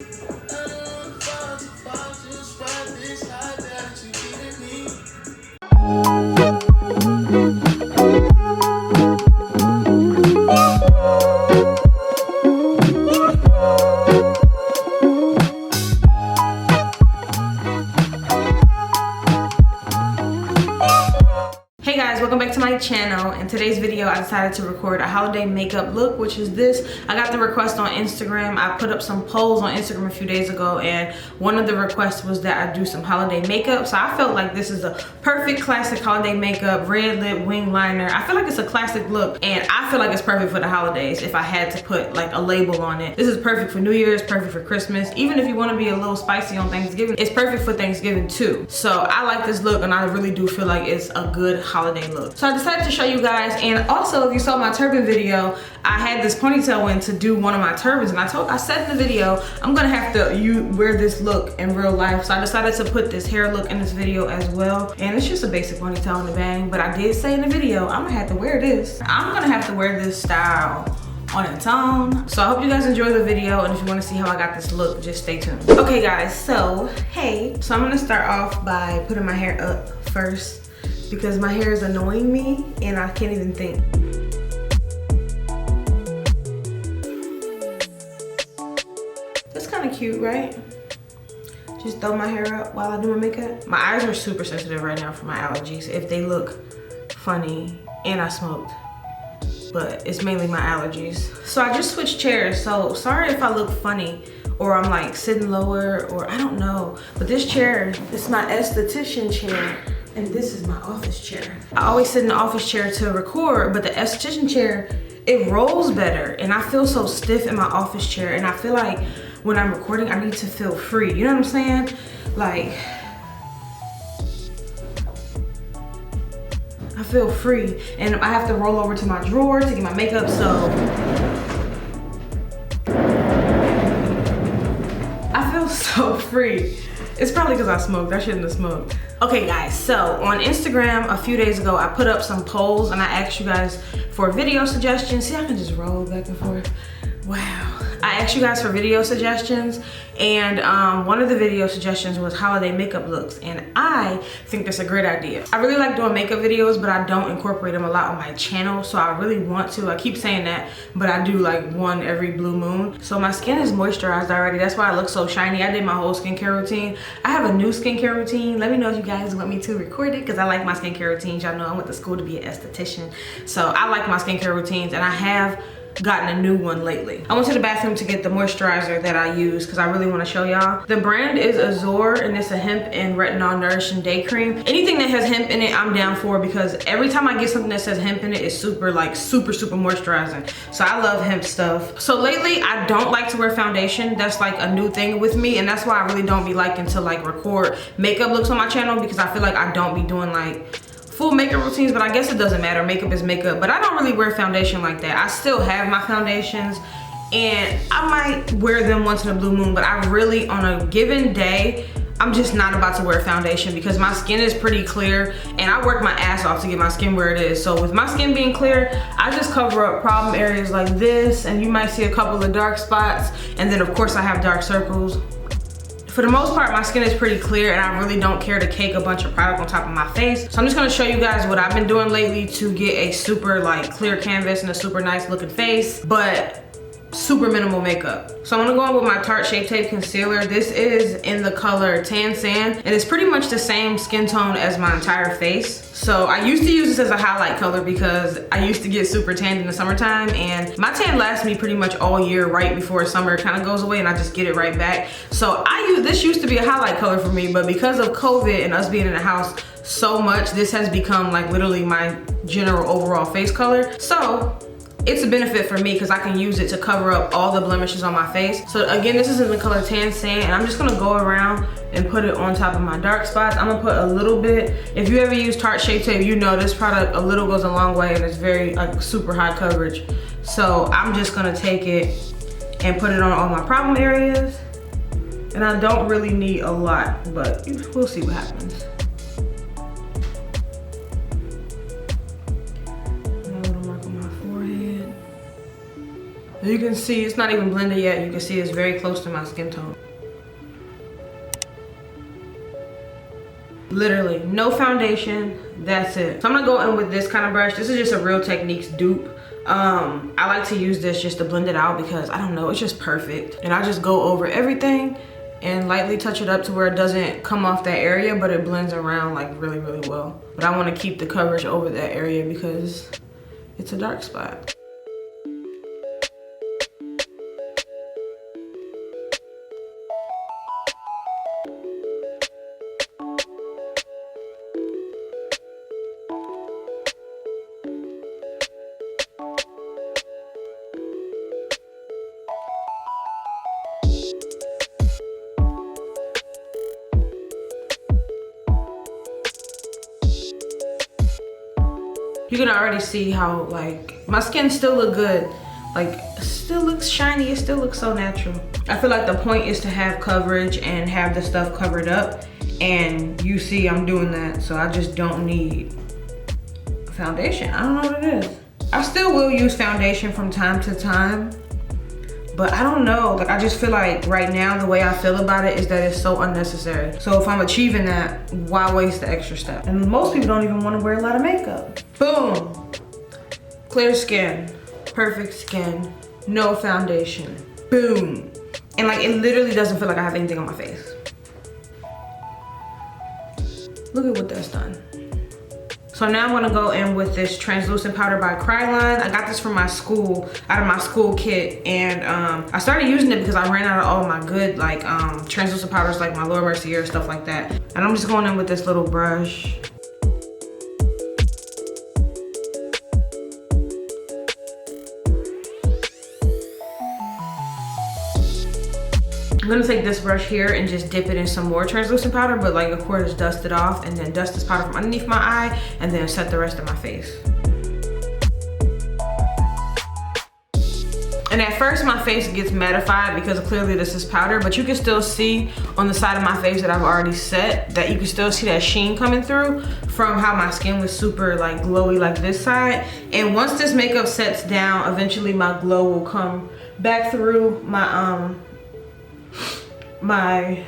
Hey guys, welcome back to my channel. In today's video, I decided to record a holiday makeup look, which is this. I got the request on Instagram. I put up some polls on Instagram a few days ago, and one of the requests was that I do some holiday makeup. So I felt like this is a perfect classic holiday makeup, red lip, wing liner. I feel like it's a classic look, and I feel like it's perfect for the holidays if I had to put like a label on it. This is perfect for New Year's, perfect for Christmas. Even if you want to be a little spicy on Thanksgiving, it's perfect for Thanksgiving too. So I like this look, and I really do feel like it's a good holiday look. So I decided to show you guys, and also if you saw my turban video, I had this ponytail in to do one of my turbans, and I said in the video I'm gonna have to wear this look in real life. So I decided to put this hair look in this video as well, and it's just a basic ponytail in the bang, but I did say in the video I'm gonna have to wear this. I'm gonna have to wear this style on its own. So I hope you guys enjoy the video, and if you want to see how I got this look, just stay tuned. Okay guys, so hey, so I'm gonna start off by putting my hair up first because my hair is annoying me and I can't even think. That's kind of cute, right? Just throw my hair up while I do my makeup. My eyes are super sensitive right now for my allergies. If they look funny, and I smoked, but it's mainly my allergies. So I just switched chairs, so sorry if I look funny or I'm like sitting lower, or I don't know. But this chair, it's my esthetician chair, and this is my office chair. I always sit in the office chair to record, but the esthetician chair, it rolls better, and I feel so stiff in my office chair, and I feel like when I'm recording, I need to feel free. You know what I'm saying? Like, I feel free, and I have to roll over to my drawer to get my makeup, so I feel so free. It's probably because I smoked. I shouldn't have smoked. Okay guys, so on Instagram a few days ago, I put up some polls and I asked you guys for video suggestions. See, I can just roll back and forth. Wow. I asked you guys for video suggestions, and one of the video suggestions was holiday makeup looks, and I think that's a great idea. I really like doing makeup videos, but I don't incorporate them a lot on my channel, so I really want to. I keep saying that, but I do like one every blue moon. So my skin is moisturized already. That's why I look so shiny. I did my whole skincare routine. I have a new skincare routine. Let me know if you guys want me to record it, because I like my skincare routines. Y'all know I went to school to be an esthetician, so I like my skincare routines, and I have gotten a new one lately. I went to the bathroom to get the moisturizer that I use because I really want to show y'all. The brand is Azure, and it's a hemp and retinol nourishing day cream. Anything that has hemp in it, I'm down for, because every time I get something that says hemp in it, it's super moisturizing. So I love hemp stuff. So lately I don't like to wear foundation. That's like a new thing with me, and that's why I really don't be liking to like record makeup looks on my channel, because I feel like I don't be doing like full makeup routines, but I guess it doesn't matter. Makeup is makeup, but I don't really wear foundation like that. I still have my foundations, and I might wear them once in a blue moon, but I really, on a given day, I'm just not about to wear foundation because my skin is pretty clear, and I work my ass off to get my skin where it is. So with my skin being clear, I just cover up problem areas like this, and you might see a couple of dark spots, and then of course I have dark circles. For the most part, my skin is pretty clear, and I really don't care to cake a bunch of product on top of my face. So I'm just gonna show you guys what I've been doing lately to get a super like clear canvas and a super nice looking face, but super minimal makeup. So I'm gonna go on with my Tarte Shape Tape Concealer. This is in the color Tan Sand, and it's pretty much the same skin tone as my entire face. So I used to use this as a highlight color because I used to get super tanned in the summertime, and my tan lasts me pretty much all year. Right before summer it kind of goes away and I just get it right back. So this used to be a highlight color for me, but because of COVID and us being in the house so much, this has become like literally my general overall face color. So it's a benefit for me because I can use it to cover up all the blemishes on my face. So again, this is in the color Tan Sand, and I'm just gonna go around and put it on top of my dark spots. I'm gonna put a little bit. If you ever use Tarte Shape Tape, you know this product, a little goes a long way, and it's very like super high coverage. So I'm just gonna take it and put it on all my problem areas. And I don't really need a lot, but we'll see what happens. A little mark on my forehead. You can see it's not even blended yet. You can see it's very close to my skin tone. Literally, no foundation, that's it. So I'm gonna go in with this kind of brush. This is just a Real Techniques dupe. I like to use this just to blend it out because I don't know, it's just perfect. And I just go over everything and lightly touch it up to where it doesn't come off that area, but it blends around like really, really well. But I wanna keep the coverage over that area because it's a dark spot. You can already see how like my skin still look good. Like it still looks shiny, it still looks so natural. I feel like the point is to have coverage and have the stuff covered up, and you see I'm doing that, so I just don't need foundation. I don't know what it is. I still will use foundation from time to time, but I don't know, like I just feel like right now the way I feel about it is that it's so unnecessary. So if I'm achieving that, why waste the extra step? And most people don't even want to wear a lot of makeup. Boom, clear skin, perfect skin, no foundation, boom. And like it literally doesn't feel like I have anything on my face. Look at what that's done. So now I'm gonna go in with this translucent powder by Kryline. I got this from my school, out of my school kit, and I started using it because I ran out of all my good like translucent powders, like my Laura Mercier, stuff like that. And I'm just going in with this little brush. I'm gonna take this brush here and just dip it in some more translucent powder, but like of course dust it off and then dust this powder from underneath my eye and then set the rest of my face. And at first my face gets mattified because clearly this is powder, but you can still see on the side of my face that I've already set, that you can still see that sheen coming through from how my skin was super like glowy like this side. And once this makeup sets down, eventually my glow will come back through my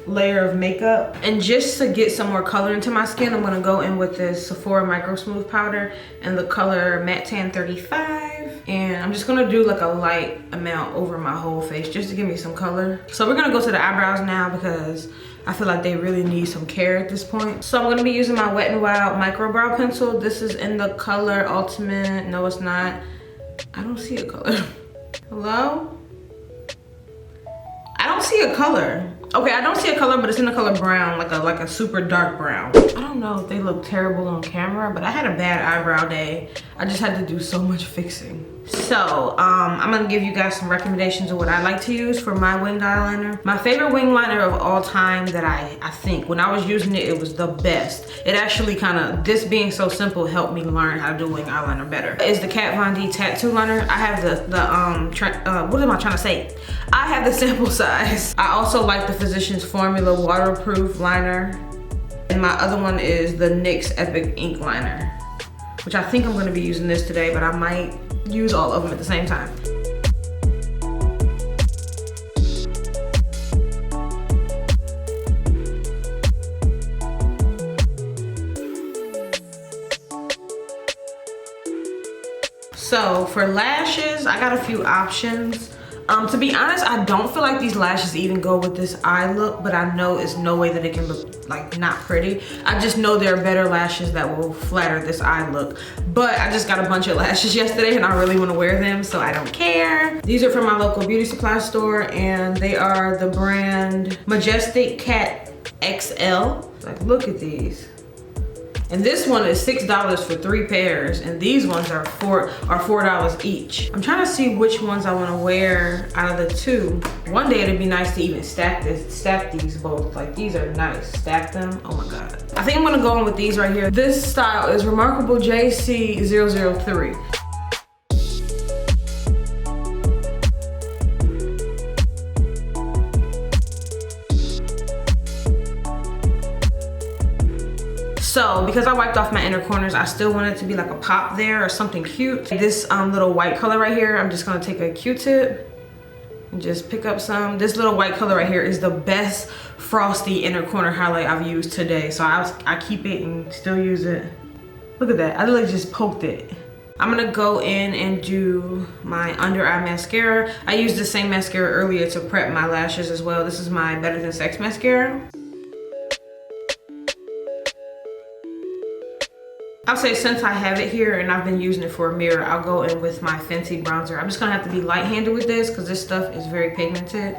layer of makeup. And just to get some more color into my skin, I'm gonna go in with this Sephora Micro Smooth powder in the color Matte Tan 35. And I'm just gonna do like a light amount over my whole face just to give me some color. So we're gonna go to the eyebrows now because I feel like they really need some care at this point. So I'm gonna be using my Wet n Wild Micro Brow Pencil. This is in the color Ultimate. No, it's not. I don't see a color. Hello? I don't see a color. Okay, I don't see a color, but it's in the color brown, like a super dark brown. I don't know if they look terrible on camera, but I had a bad eyebrow day. I just had to do so much fixing. So, I'm gonna give you guys some recommendations of what I like to use for my winged eyeliner. My favorite wing liner of all time that I think, when I was using it, it was the best. It actually this being so simple helped me learn how to do wing eyeliner better. Is the Kat Von D Tattoo Liner. I have what am I trying to say? I have the sample size. I also like the Physicians Formula Waterproof Liner. And my other one is the NYX Epic Ink Liner, which I think I'm gonna be using this today, but I might use all of them at the same time. So for lashes, I got a few options. To be honest, I don't feel like these lashes even go with this eye look, but I know it's no way that it can look like not pretty. I just know there are better lashes that will flatter this eye look. But I just got a bunch of lashes yesterday and I really want to wear them, so I don't care. These are from my local beauty supply store and they are the brand Majestic Cat XL. Like, look at these. And this one is $6 for 3 pairs, and these ones are $4 each. I'm trying to see which ones I want to wear out of the two. One day it'd be nice to even stack these both. Like, these are nice. Stack them. Oh my god. I think I'm gonna go in with these right here. This style is Remarkable JC003. So because I wiped off my inner corners, I still want it to be like a pop there or something cute. This little white color right here, I'm just gonna take a Q-tip and just pick up some. This little white color right here is the best frosty inner corner highlight I've used today. So I keep it and still use it. Look at that, I literally just poked it. I'm gonna go in and do my under eye mascara. I used the same mascara earlier to prep my lashes as well. This is my Better Than Sex mascara. I'll say since I have it here and I've been using it for a mirror, I'll go in with my Fenty bronzer. I'm just gonna have to be light-handed with this because this stuff is very pigmented.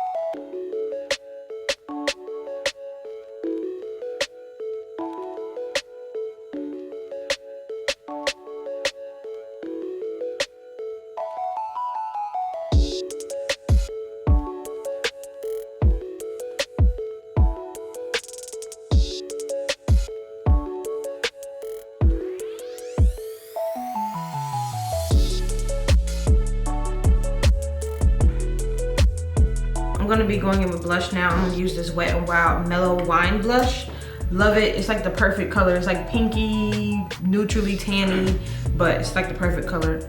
I'm gonna be going in with blush now. I'm gonna use this Wet n Wild Mellow Wine blush. Love it. It's like the perfect color. It's like pinky, neutrally tanny, but it's like the perfect color.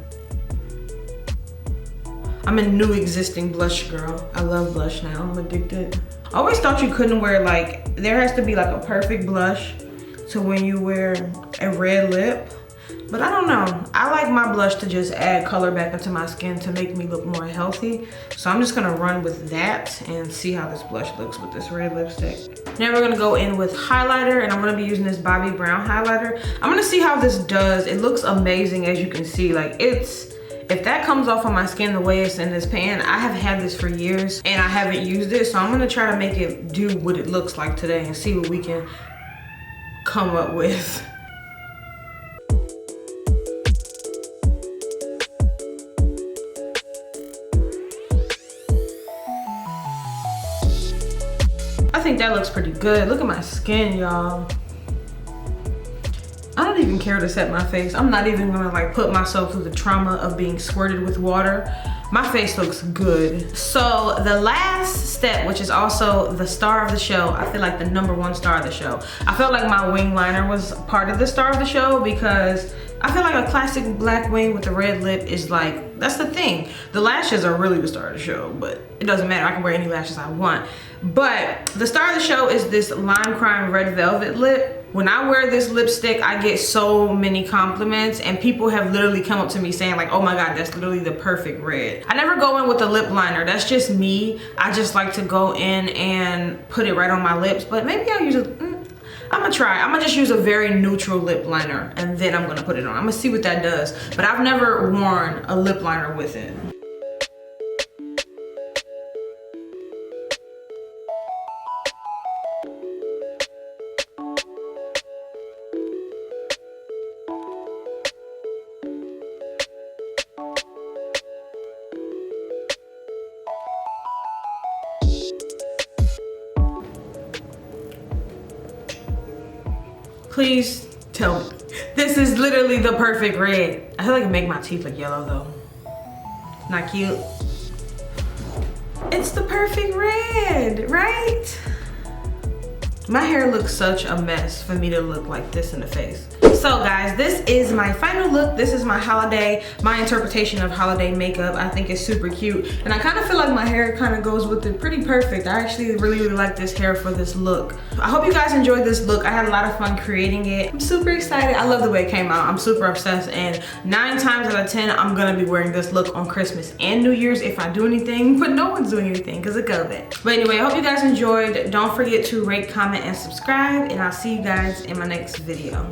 I'm a new existing blush girl. I love blush now. I'm addicted. I always thought you couldn't wear, like, there has to be like a perfect blush to when you wear a red lip. But I don't know. I like my blush to just add color back into my skin to make me look more healthy. So I'm just gonna run with that and see how this blush looks with this red lipstick. Now we're gonna go in with highlighter, and I'm gonna be using this Bobbi Brown highlighter. I'm gonna see how this does. It looks amazing, as you can see. Like, if that comes off on my skin the way it's in this pan, I have had this for years and I haven't used it. So I'm gonna try to make it do what it looks like today and see what we can come up with. I think that looks pretty good. Look at my skin, y'all. I don't even care to set my face. I'm not even gonna like put myself through the trauma of being squirted with water. My face looks good. So the last step, which is also the star of the show, I feel like the #1 star of the show. I felt like my wing liner was part of the star of the show because I feel like a classic black wing with a red lip is like, that's the thing. The lashes are really the star of the show, but it doesn't matter. I can wear any lashes I want. But the star of the show is this Lime Crime Red Velvet lip. When I wear this lipstick, I get so many compliments, and people have literally come up to me saying like, oh my God, that's literally the perfect red. I never go in with a lip liner. That's just me. I just like to go in and put it right on my lips, but maybe I'll use I'm gonna try. I'm gonna just use a very neutral lip liner and then I'm gonna put it on. I'm gonna see what that does. But I've never worn a lip liner with it. Please tell me. This is literally the perfect red. I feel like it make my teeth look yellow though. Not cute. It's the perfect red, right? My hair looks such a mess for me to look like this in the face. So guys, this is my final look. This is my holiday, my interpretation of holiday makeup. I think it's super cute. And I kind of feel like my hair kind of goes with it pretty perfect. I actually really like this hair for this look. I hope you guys enjoyed this look. I had a lot of fun creating it. I'm super excited. I love the way it came out. I'm super obsessed. And 9 times out of 10, I'm gonna be wearing this look on Christmas and New Year's if I do anything, but no one's doing anything because of COVID. But anyway, I hope you guys enjoyed. Don't forget to rate, comment, and subscribe, and I'll see you guys in my next video.